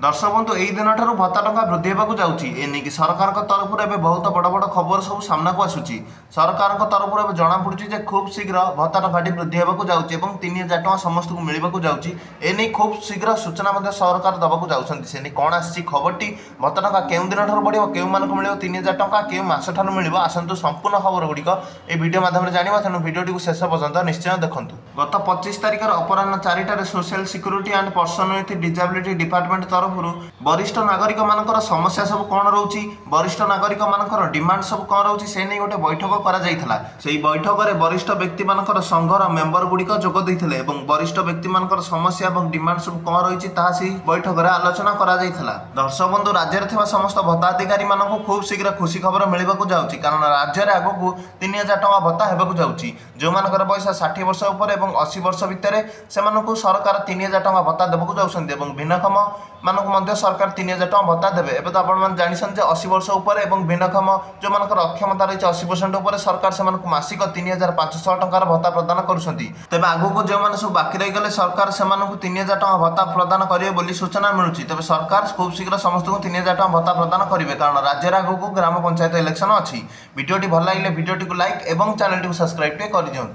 दर्शक बंधु यही दिन ठार भत्ता टंका वृद्धि होगा जाऊँगी एनिकी सरकार तरफ एवं बहुत बड़ बड़ खबर सब सामना को आसूची। सरकार तरफ एवं जना पड़ी खूब शीघ्र भत्ता टंकाटी वृद्धि होगा जाऊँगी और 3000 टଙ୍କା समस्त को मिलवाक जाऊँगी। एने खूब शीघ्र सूचना सरकार दबाक जाऊँगी। से कौन आसी खबरटी भत्ता टंका केउं दिन ठार बढ़ो केउं मानक मिल 3000 टଙ୍କା केउं मास ठार मिल आसतु संपूर्ण खबर गुड़िक ये वीडियो माध्यम जाना तेणु वीडियो शेष पर्यंत निश्चय देखूँ। गत 25 तारिख अपराह 4टार social security and person with disability department तरफ वरिष्ठ नागरिक मानकर समस्या सब कौन रोची वरिष्ठ नागरिक मानकर डिमांड सब कौन रोची से नहीं गोटे बैठक करा जायथला। सेही बैठक में वरिष्ठ व्यक्ति मानकर संघर मेंबर गुड़िक जोग देइथिले एवं वरिष्ठ व्यक्ति मानकर समस्या और डिमांड सब कौन रही से बैठक में आलोचना करा जायथला। दर्शक बंधु राज्य में थिबा समस्त भत्ता अधिकारी मानक खूब शीघ्र खुशी खबर मिलवाक जाउची कारण राज्य में आगक 3000 टଙ୍କା भत्ता हेबाक जाउची। जो मानकर बयस 60 वर्ष उपर एवं 80 वर्ष भितर से सरकार 3000 टଙ୍କା भत्ता देवाक जाउछन्ती एवं भिन्नक्षम मानक मध्य सरकार 3000 टଙ୍କା भत्ता देवे। एवं तो आपण जानते 80 वर्ष उपर एवं भिन्नक्षम जो मानकर अक्षमता रही 80% उपर सरकार से मासिक 3500 टଙ୍କାର भत्ता प्रदान करुछन्ती। तेबे आगको जो माने सब बाकी रही गले सरकार से 3000 टଙ୍କା भत्ता प्रदान करिवे बोली सूचना मिलुची। तेबे सरकार खूब शीघ्र समस्त को 3000 टଙ୍କା भत्ता प्रदान करिवे कारण राज्य आगको ग्राम पंचायत इलेक्शन अछि। वीडियोटी भल लागिले वीडियोटी को लाइक एवं चैनल को सब्सक्राइब कर दियंतु।